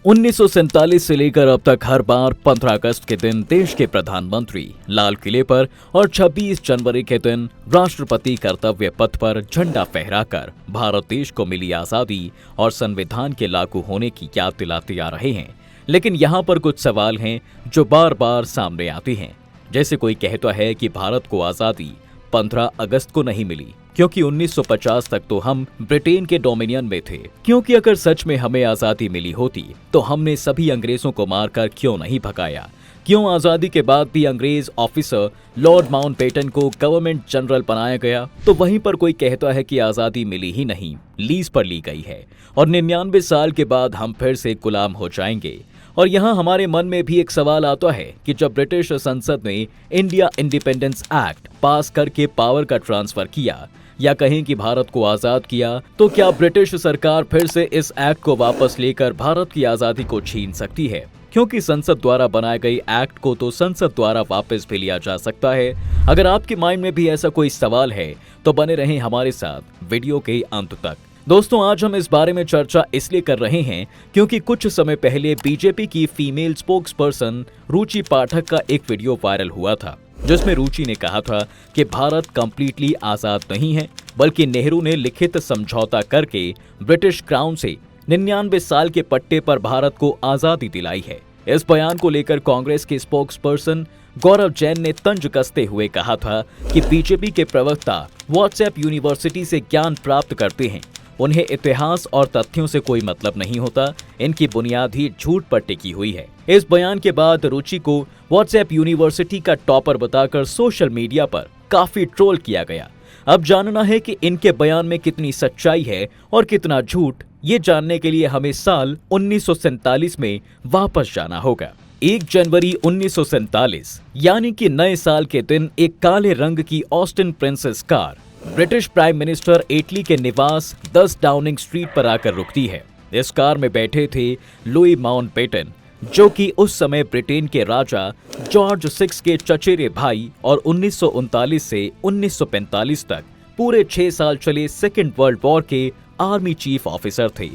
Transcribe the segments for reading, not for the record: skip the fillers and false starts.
1947 से लेकर अब तक हर बार 15 अगस्त के दिन देश के प्रधानमंत्री लाल किले पर और 26 जनवरी के दिन राष्ट्रपति कर्तव्य पथ पर झंडा फहराकर भारत देश को मिली आजादी और संविधान के लागू होने की याद दिलाते आ रहे हैं। लेकिन यहाँ पर कुछ सवाल हैं जो बार बार सामने आते हैं। जैसे कोई कहता है कि भारत को आजादी 15 अगस्त को नहीं मिली क्योंकि 1950 तक तो हम ब्रिटेन के डोमिनियन में थे। क्योंकि अगर सच में हमें आजादी मिली होती तो हमने सभी अंग्रेजों को मारकर क्यों नहीं भगाया? क्यों आजादी के बाद भी अंग्रेज ऑफिसर लॉर्ड माउंटबेटन को गवर्नमेंट जनरल बनाया गया? तो वहीं पर कोई कहता है कि आजादी मिली ही नहीं, लीज पर ली गई है और 99 साल के बाद हम फिर से गुलाम हो जाएंगे। और यहाँ हमारे मन में भी एक सवाल आता है कि जब ब्रिटिश संसद ने इंडिया इंडिपेंडेंस एक्ट पास करके पावर का ट्रांसफर किया या कहें कि भारत को आजाद किया, तो क्या ब्रिटिश सरकार फिर से इस एक्ट को वापस लेकर भारत की आजादी को छीन सकती है? क्योंकि संसद द्वारा बनाए गए एक्ट को तो संसद द्वारा वापस भी लिया जा सकता है। अगर आपके माइंड में भी ऐसा कोई सवाल है तो बने रहें हमारे साथ वीडियो के अंत तक। दोस्तों, आज हम इस बारे में चर्चा इसलिए कर रहे हैं क्योंकि कुछ समय पहले बीजेपी की फीमेल स्पोक्स पर्सन रुचि पाठक का एक वीडियो वायरल हुआ था, जिसमें रुचि ने कहा था कि भारत कंप्लीटली आजाद नहीं है, बल्कि नेहरू ने लिखित समझौता करके ब्रिटिश क्राउन से 99 साल के पट्टे पर भारत को आजादी दिलाई है। इस बयान को लेकर कांग्रेस के स्पोक्स पर्सन गौरव जैन ने तंज कसते हुए कहा था कि बीजेपी के प्रवक्ता व्हाट्सएप यूनिवर्सिटी से ज्ञान प्राप्त करते हैं, उन्हें इतिहास और तथ्यों से कोई मतलब नहीं होता, इनकी बुनियाद ही झूठ पर टिकी हुई है। इस बयान के बाद रुचि को व्हाट्सएप यूनिवर्सिटी का टॉपर बताकर सोशल मीडिया पर काफी ट्रोल किया गया। अब जानना है कि इनके बयान में कितनी सच्चाई है और कितना झूठ, ये जानने के लिए हमें साल 1947 में वापस जाना होगा। 1 जनवरी 1947 यानी कि नए साल के दिन एक काले रंग की Austin Princess car British prime minister Attlee के निवास 10 डाउनिंग स्ट्रीट पर आकर रुकती है। इस कार में बैठे थे लुई माउंटबेटन, जो कि उस समय ब्रिटेन के राजा जॉर्ज 6 के चचेरे भाई और 1939 से 1945 तक पूरे 6 साल चले सेकेंड वर्ल्ड वॉर के आर्मी चीफ ऑफिसर थे।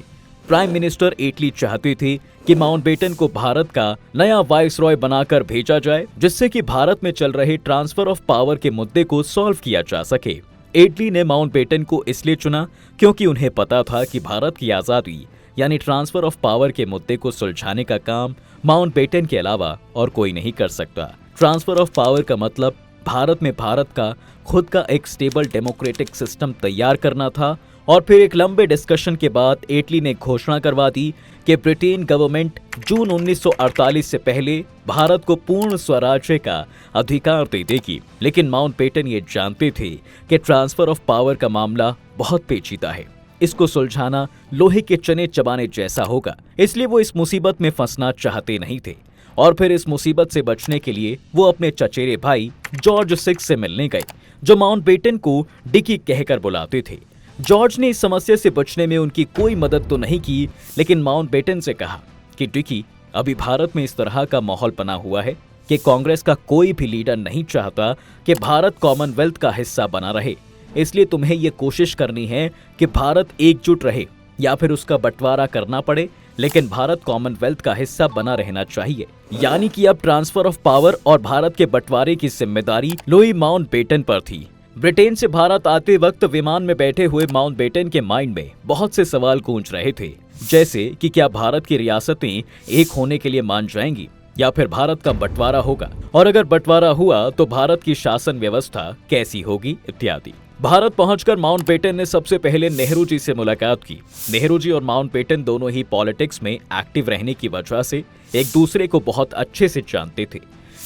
प्राइम मिनिस्टर एटली चाहते थे कि माउंटबेटन को भारत का नया वाइसरॉय बनाकर भेजा जाए, जिससे कि भारत में चल रहे ट्रांसफर ऑफ पावर के मुद्दे को सॉल्व किया जा सके। एटली ने माउंटबेटन को इसलिए चुना क्योंकि उन्हें पता था कि भारत की आजादी यानी ट्रांसफर ऑफ पावर के मुद्दे को सुलझाने का काम माउंटबेटन के अलावा और कोई नहीं कर सकता। ट्रांसफर ऑफ पावर का मतलब भारत में भारत का खुद का एक स्टेबल डेमोक्रेटिक सिस्टम तैयार करना था। और फिर एक लंबे डिस्कशन के बाद एटली ने घोषणा करवा दी कि ब्रिटेन गवर्नमेंट जून 1948 से पहले भारत को पूर्ण स्वराज्य का अधिकार दे देगी। लेकिन माउंटबेटन ये जानते थे कि ट्रांसफर ऑफ पावर का मामला बहुत पेचीदा है, इसको सुलझाना लोहे के चने चबाने जैसा होगा, इसलिए वो इस मुसीबत में फंसना चाहते नहीं थे। और फिर इस मुसीबत से बचने के लिए वो अपने चचेरे भाई जॉर्ज 6 से मिलने गए, जो माउंटबेटन को डिकी कहकर बुलाते थे। जॉर्ज ने इस समस्या से बचने में उनकी कोई मदद तो नहीं की, लेकिन माउंटबेटन से कहा कि डिकी, अभी भारत में इस तरह का माहौल बना हुआ है कि कांग्रेस का कोई भी लीडर नहीं चाहता कि भारत कॉमनवेल्थ का हिस्सा बना रहे, इसलिए तुम्हें ये कोशिश करनी है कि भारत एकजुट रहे या फिर उसका बंटवारा करना पड़े, लेकिन भारत कॉमनवेल्थ का हिस्सा बना रहना चाहिए। यानी कि अब ट्रांसफर ऑफ पावर और भारत के बंटवारे की जिम्मेदारी लुई माउंटबेटन पर थी। ब्रिटेन से भारत आते वक्त विमान में बैठे हुए माउंटबेटन के माइंड में बहुत से सवाल गूंज रहे थे, जैसे कि क्या भारत की रियासतें एक होने के लिए मान जाएंगी या फिर भारत का बंटवारा होगा, और अगर बंटवारा हुआ तो भारत की शासन व्यवस्था कैसी होगी इत्यादि। भारत पहुंचकर माउंटबेटन ने सबसे पहले नेहरू जी से मुलाकात की। नेहरू जी और माउंटबेटन दोनों ही पॉलिटिक्स में एक्टिव रहने की वजह से एक दूसरे को बहुत अच्छे से जानते थे।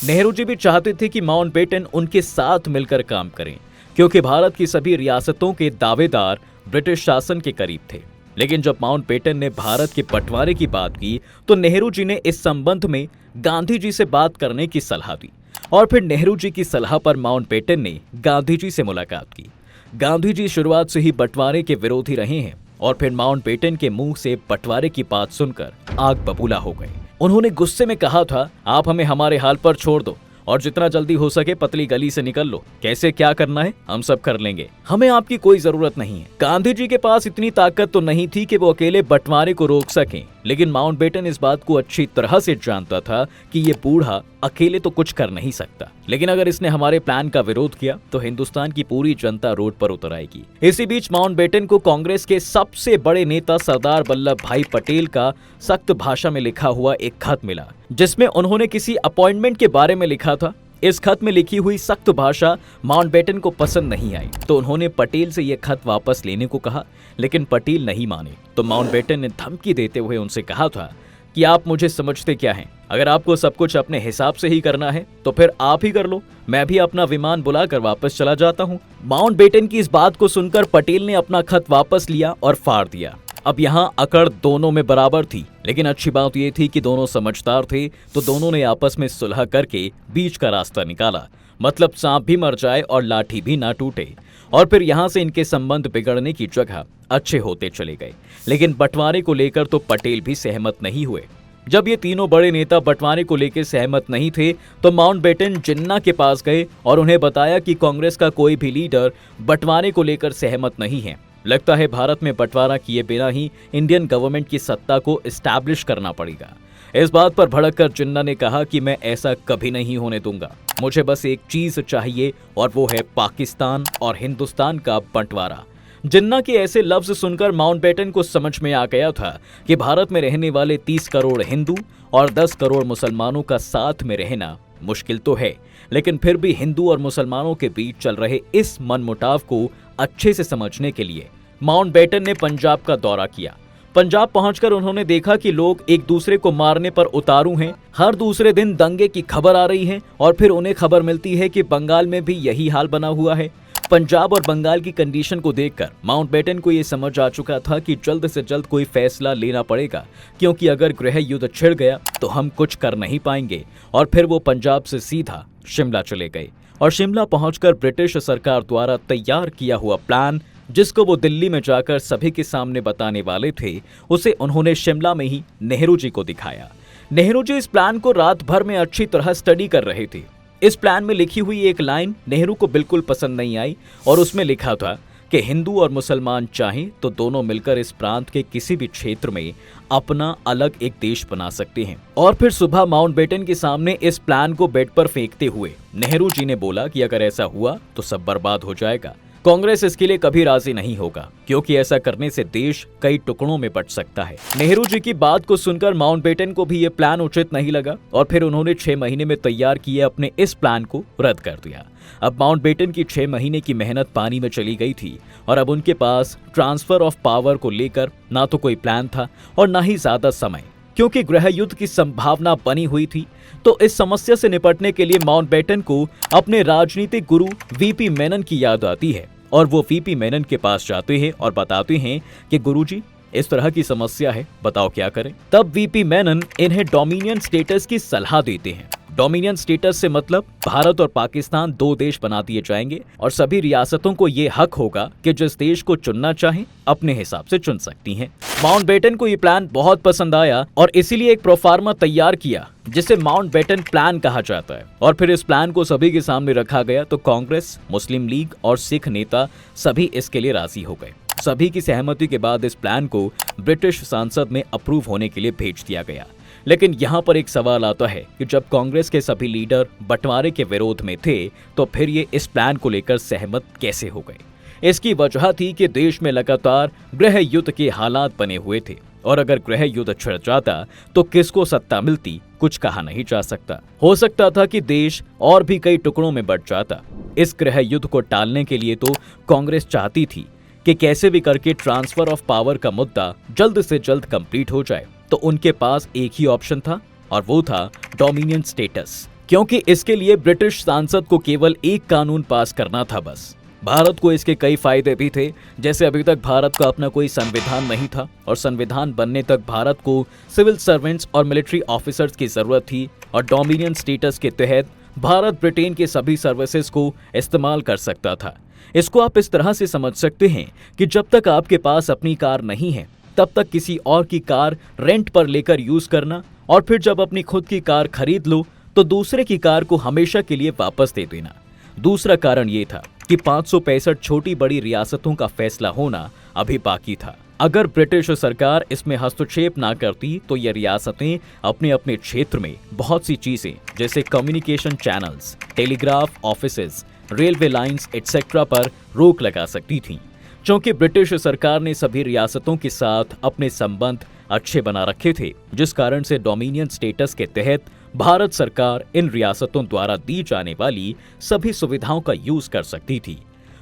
नेहरू जी भी चाहते थे कि माउंटबेटन उनके साथ मिलकर काम करें, क्योंकि भारत की सभी रियासतों के दावेदार ब्रिटिश शासन के करीब थे। लेकिन जब माउंटबेटन ने भारत के बंटवारे की बात की तो नेहरू जी ने इस संबंध में गांधी जी से बात करने की सलाह दी, और फिर नेहरू जी की सलाह पर माउंटबेटन ने गांधी जी से मुलाकात की। गांधी जी शुरुआत से ही बंटवारे के विरोधी रहे हैं, और फिर माउंटबेटन के मुंह से बंटवारे की बात सुनकर आग बबूला हो गए। उन्होंने गुस्से में कहा था, आप हमें हमारे हाल पर छोड़ दो और जितना जल्दी हो सके पतली गली से निकल लो, कैसे क्या करना है हम सब कर लेंगे, हमें आपकी कोई जरूरत नहीं है। गांधी जी के पास इतनी ताकत तो नहीं थी कि वो अकेले बंटवारे को रोक सकें। लेकिन माउंटबेटन इस बात को अच्छी तरह से जानता था कि ये बूढ़ा अकेले तो कुछ कर नहीं सकता, लेकिन अगर इसने हमारे प्लान का विरोध किया तो हिंदुस्तान की पूरी जनता रोड पर उतर आएगी। इसी बीच माउंटबेटन को कांग्रेस के सबसे बड़े नेता सरदार वल्लभ भाई पटेल का सख्त भाषा में लिखा हुआ एक खत मिला, जिसमें उन्होंने किसी अपॉइंटमेंट के बारे में लिखा था। इस खत में लिखी हुई सख्त भाषा माउंटबेटन को पसंद नहीं आई, तो उन्होंने पटेल से यह खत वापस लेने को कहा, लेकिन पटेल नहीं माने। तो माउंटबेटन ने धमकी देते हुए उनसे कहा था कि आप मुझे समझते क्या हैं? अगर आपको सब कुछ अपने हिसाब से ही करना है तो फिर आप ही कर लो, मैं भी अपना विमान बुलाकर वापस चला जाता हूँ। माउंटबेटन की इस बात को सुनकर पटेल ने अपना खत वापस लिया और फाड़ दिया। अब यहाँ अकड़ दोनों में बराबर थी, लेकिन अच्छी बात यह थी कि दोनों समझदार थे, तो दोनों ने आपस में सुलह करके बीच का रास्ता निकाला। मतलब सांप भी मर जाए और लाठी भी ना टूटे। और फिर यहाँ से इनके संबंध बिगड़ने की जगह अच्छे होते चले गए। लेकिन बंटवारे को लेकर तो पटेल भी सहमत नहीं हुए। जब ये तीनों बड़े नेता बंटवारे को लेकर सहमत नहीं थे तो माउंटबेटन जिन्ना के पास गए और उन्हें बताया कि कांग्रेस का कोई भी लीडर बंटवारे को लेकर सहमत नहीं है। लगता है भारत में बंटवारा किए बिना ही इंडियन गवर्नमेंट की सत्ता को एस्टैब्लिश करना पड़ेगा। इस बात पर भड़ककर जिन्ना ने कहा कि मैं ऐसा कभी नहीं होने दूंगा, मुझे बस एक चीज चाहिए और वो है पाकिस्तान और हिंदुस्तान का बंटवारा। जिन्ना के ऐसे लफ्ज सुनकर माउंटबेटन को समझ में आ गया था कि भारत में रहने वाले 30 करोड़ हिंदू और 10 करोड़ मुसलमानों का साथ में रहना मुश्किल तो है, लेकिन फिर भी हिंदू और मुसलमानों के बीच चल रहे इस मनमुटाव को अच्छे से समझने के लिए माउंटबेटन ने पंजाब का दौरा किया। पंजाब पहुंचकर उन्होंने देखा कि लोग एक दूसरे को मारने पर उतारू हैं। हर दूसरे दिन दंगे की खबर आ रही है और फिर उन्हें खबर मिलती है कि बंगाल में भी यही हाल बना हुआ है। पंजाब और बंगाल की कंडीशन को देखकर माउंटबेटन को यह समझ आ चुका था कि जल्द से जल्द कोई फैसला लेना पड़ेगा, क्योंकि अगर गृह युद्ध छिड़ गया तो हम कुछ कर नहीं पाएंगे। और फिर वो पंजाब से सीधा शिमला चले गए और शिमला पहुंचकर ब्रिटिश सरकार द्वारा तैयार किया हुआ प्लान, जिसको वो दिल्ली में जाकर सभी के सामने बताने वाले थे, उसे उन्होंने शिमला में ही नेहरू जी को दिखाया। नेहरू जी इस प्लान को रात भर में अच्छी तरह स्टडी कर रहे थे। इस प्लान में लिखी हुई एक लाइन नेहरू को बिल्कुल पसंद नहीं आई और उसमें लिखा था कि हिंदू और मुसलमान चाहें तो दोनों मिलकर इस प्रांत के किसी भी क्षेत्र में अपना अलग एक देश बना सकते हैं। और फिर सुबह माउंटबेटन के सामने इस प्लान को बेड पर फेंकते हुए नेहरू जी ने बोला कि अगर ऐसा हुआ तो सब बर्बाद हो जाएगा। कांग्रेस इसके लिए कभी राजी नहीं होगा, क्योंकि ऐसा करने से देश कई टुकड़ों में बंट सकता है। नेहरू जी की बात को सुनकर माउंटबेटन को भी ये प्लान उचित नहीं लगा और फिर उन्होंने 6 महीने में तैयार किए अपने इस प्लान को रद्द कर दिया। अब माउंटबेटन की 6 महीने की मेहनत पानी में चली गई थी और अब उनके पास ट्रांसफर ऑफ पावर को लेकर ना तो कोई प्लान था और ना ही ज्यादा समय, क्योंकि गृह युद्ध की संभावना बनी हुई थी। तो इस समस्या से निपटने के लिए माउंटबेटन को अपने राजनीतिक गुरु वीपी मेनन की याद आती है और वो वीपी मेनन के पास जाते हैं और बताते हैं कि गुरुजी, इस तरह की समस्या है, बताओ क्या करें। तब वीपी मेनन इन्हें डोमिनियन स्टेटस की सलाह देते हैं। डोमिनियन स्टेटस से मतलब भारत और पाकिस्तान 2 देश बना दिए जाएंगे और सभी रियासतों को ये हक होगा कि जिस देश को चुनना चाहे अपने हिसाब से चुन सकती हैं। माउंटबेटन को ये प्लान बहुत पसंद आया और इसीलिए एक प्रोफार्मा तैयार किया जिसे माउंटबेटन प्लान कहा जाता है। और फिर इस प्लान को सभी के सामने रखा गया तो कांग्रेस, मुस्लिम लीग और सिख नेता सभी इसके लिए राजी हो गए। सभी की सहमति के बाद इस प्लान को ब्रिटिश संसद में अप्रूव होने के लिए भेज दिया गया। लेकिन यहाँ पर एक सवाल आता है कि जब कांग्रेस के सभी लीडर बंटवारे के विरोध में थे तो फिर ये इस प्लान को लेकर सहमत कैसे हो गए। इसकी वजह थी कि देश में लगातार गृह युद्ध के हालात बने हुए थे और अगर गृह युद्ध छिड़ जाता तो किसको सत्ता मिलती कुछ कहा नहीं जा सकता। हो सकता था कि देश और भी कई टुकड़ों में बंट जाता। इस गृह युद्ध को टालने के लिए तो कांग्रेस चाहती थी कि कैसे भी करके ट्रांसफर ऑफ पावर का मुद्दा जल्द से जल्द कंप्लीट हो जाए। तो उनके पास एक ही ऑप्शन था और वो था डोमिनियन स्टेटस, क्योंकि इसके लिए ब्रिटिश सांसद को केवल एक कानून पास करना था बस। भारत को इसके कई फायदे भी थे, जैसे अभी तक भारत का अपना कोई संविधान नहीं था और संविधान बनने तक भारत को सिविल सर्वेंट्स और मिलिट्री ऑफिसर्स की जरूरत थी और डोमिनियन स्टेटस के तहत भारत ब्रिटेन के सभी सर्विसेज को इस्तेमाल कर सकता था। इसको आप इस तरह से समझ सकते हैं कि जब तक आपके पास अपनी कार नहीं है तब तक किसी और की कार रेंट पर लेकर यूज करना और फिर जब अपनी खुद की कार खरीद लो तो दूसरे की कार को हमेशा के लिए वापस दे देना। दूसरा कारण ये था कि 565 छोटी बड़ी रियासतों का फैसला होना अभी बाकी था। अगर ब्रिटिश सरकार इसमें हस्तक्षेप ना करती तो ये रियासतें अपने अपने क्षेत्र में बहुत सी चीजें जैसे communication channels, telegraph offices, railway lines etcetera पर रोक लगा सकती थीं। क्योंकि ब्रिटिश सरकार ने सभी रियासतों के साथ अपने संबंध अच्छे बना रखे थे, जिस कारण से डोमिनियन स्टेटस के तहत भारत सरकार इन रियासतों द्वारा दी जाने वाली सभी सुविधाओं का यूज कर सकती थी।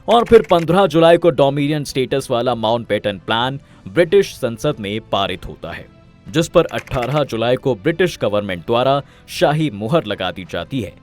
और फिर 15 जुलाई को डोमिनियन स्टेटस वाला माउंटबेटन प्लान ब्रिटिश संसद में पारित होता है, जिस पर 18 जुलाई को ब्रिटिश गवर्नमेंट द्वारा शाही मुहर लगा दी जाती है।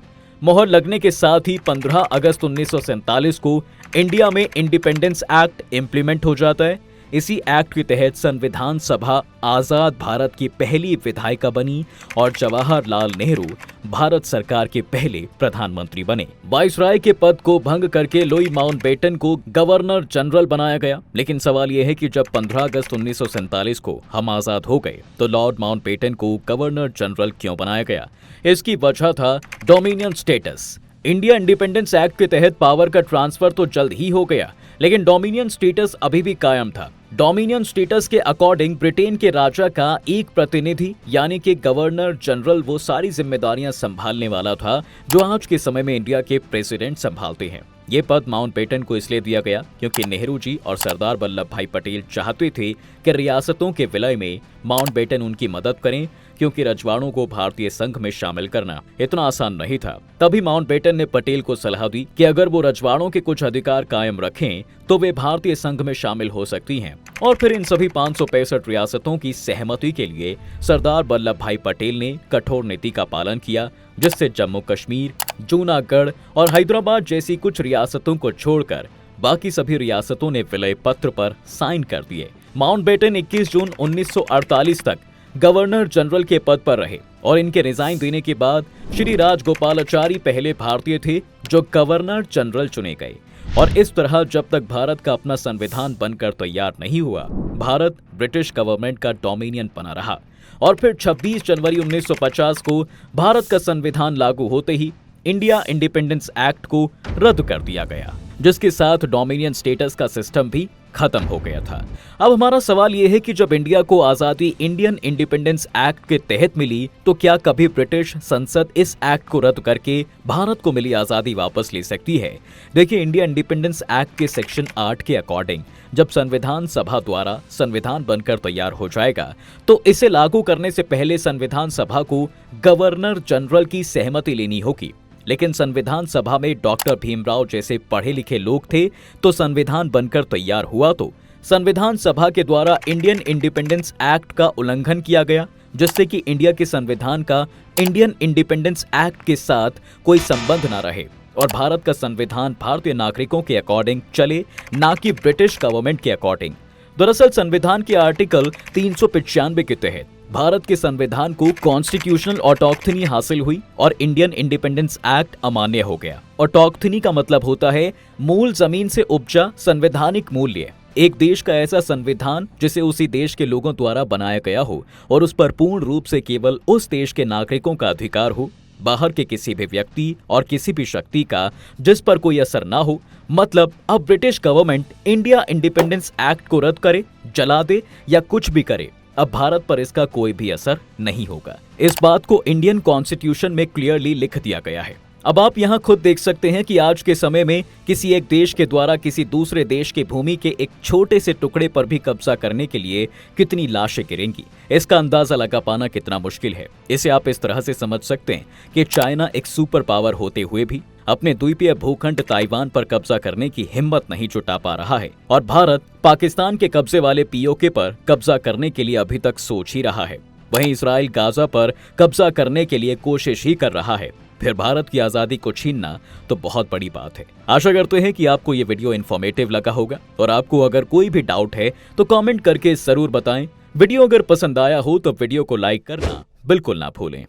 मुहर लगने के साथ ही 15 अगस्त 1947 को इंडिया में इंडिपेंडेंस एक्ट इम्प्लीमेंट हो जाता है। इसी एक्ट के तहत संविधान सभा आजाद भारत की पहली विधायिका बनी और जवाहरलाल नेहरू भारत सरकार के पहले प्रधानमंत्री बने। वाइसराय के पद को भंग करके लुई माउंटबेटन को गवर्नर जनरल बनाया गया। लेकिन सवाल यह है कि जब 15 अगस्त 1947 को हम आजाद हो गए तो लॉर्ड माउंटबेटन को गवर्नर जनरल क्यों बनाया गया? इसकी वजह था dominion status. India independence act के तहत पावर का ट्रांसफर तो जल्द ही हो गया, लेकिन डोमिनियन स्टेटस अभी भी कायम था। डोमिनियन स्टेटस के अकॉर्डिंग ब्रिटेन के राजा का एक प्रतिनिधि यानी कि गवर्नर जनरल वो सारी जिम्मेदारियां संभालने वाला था जो आज के समय में इंडिया के प्रेसिडेंट संभालते हैं। ये पद माउंटबेटन को इसलिए दिया गया क्योंकि नेहरू जी और सरदार वल्लभ भाई पटेल चाहते थे कि रियासतों के विलय में माउंटबेटन उनकी मदद करें, क्योंकि रजवाड़ों को भारतीय संघ में शामिल करना इतना आसान नहीं था। तभी माउंटबेटन ने पटेल को सलाह दी कि अगर वो रजवाड़ों के कुछ अधिकार कायम रखें तो वे भारतीय संघ में शामिल हो सकती हैं। और फिर इन सभी 565 रियासतों की सहमति के लिए सरदार वल्लभ भाई पटेल ने कठोर नीति का पालन किया, जिससे जम्मू कश्मीर, जूनागढ़ और हैदराबाद जैसी कुछ रियासतों को छोड़कर बाकी सभी रियासतों ने विलय पत्र पर साइन कर दिए। माउंटबेटन 21 जून 1948 तक गवर्नर जनरल के पद पर रहे और इनके रिजाइन देने के बाद श्री राजगोपालाचारी पहले भारतीय थे जो गवर्नर जनरल चुने गए। और इस तरह जब तक भारत का अपना संविधान बनकर तैयार नहीं हुआ, भारत ब्रिटिश गवर्नमेंट का डोमिनियन बना रहा। और फिर 26 जनवरी 1950 को भारत का संविधान लागू होते ही इंडिया इंडिपेंडेंस एक्ट को रद्द कर दिया गया, जिसके साथ डोमिनियन स्टेटस का सिस्टम भी खत्म हो गया था। अब हमारा सवाल यह है कि जब इंडिया को आजादी इंडियन इंडिपेंडेंस एक्ट के तहत मिली तो क्या कभी ब्रिटिश संसद इस एक्ट को रद्द करके भारत को मिली आजादी वापस ले सकती है? देखिए, इंडिया इंडिपेंडेंस एक्ट के सेक्शन 8 के अकॉर्डिंग जब संविधान सभा द्वारा संविधान बनकर तैयार हो जाएगा तो इसे लागू करने से पहले संविधान सभा को गवर्नर जनरल की सहमति लेनी होगी। लेकिन संविधान सभा में डॉक्टर भीमराव जैसे पढ़े लिखे लोग थे, तो संविधान बनकर तैयार हुआ तो संविधान सभा के द्वारा इंडियन इंडिपेंडेंस एक्ट का उल्लंघन किया गया, जिससे कि इंडिया के संविधान का इंडियन इंडिपेंडेंस एक्ट के साथ कोई संबंध न रहे और भारत का संविधान भारतीय नागरिकों के अकॉर्डिंग चले, ना कि ब्रिटिश गवर्नमेंट के अकॉर्डिंग। दरअसल संविधान के आर्टिकल 395 के तहत भारत के संविधान को कॉन्स्टिट्यूशनल ऑटोक्थनी हासिल हुई और इंडियन इंडिपेंडेंस एक्ट अमान्य हो गया। ऑटोक्थनी का मतलब होता है मूल जमीन से उपजा संवैधानिक मूल्य। एक देश का ऐसा संविधान जिसे उसी देश के लोगों द्वारा बनाया गया हो और उस पर पूर्ण रूप से केवल उस देश के नागरिकों का अधिकार हो, बाहर के किसी भी व्यक्ति और किसी भी शक्ति का जिस पर कोई असर ना हो। मतलब अब British government India independence act को रद्द करे, जला दे या कुछ भी करे, अब भारत पर इसका कोई भी असर नहीं होगा। इस बात को इंडियन कॉन्स्टिट्यूशन में क्लियरली लिख दिया गया है। अब आप यहाँ खुद देख सकते हैं कि आज के समय में किसी एक देश के द्वारा किसी दूसरे देश की भूमि के एक छोटे से टुकड़े पर भी कब्जा करने के लिए कितनी लाशें गिरेंगी, इसका अंदाजा लगा पाना कितना मुश्किल है। इसे आप इस तरह से समझ सकते हैं कि चाइना एक सुपर पावर होते हुए भी अपने द्वीपीय भूखंड ताइवान पर कब्जा करने की हिम्मत नहीं जुटा पा रहा है और भारत पाकिस्तान के कब्जे वाले पीओके पर कब्जा करने के लिए अभी तक सोच ही रहा है। वहीं इसराइल गाजा पर कब्जा करने के लिए कोशिश ही कर रहा है। फिर भारत की आजादी को छीनना तो बहुत बड़ी बात है। आशा करते हैं कि आपको ये वीडियो इन्फॉर्मेटिव लगा होगा और आपको अगर कोई भी डाउट है तो कमेंट करके जरूर बताएं। वीडियो अगर पसंद आया हो तो वीडियो को लाइक करना बिल्कुल ना भूलें।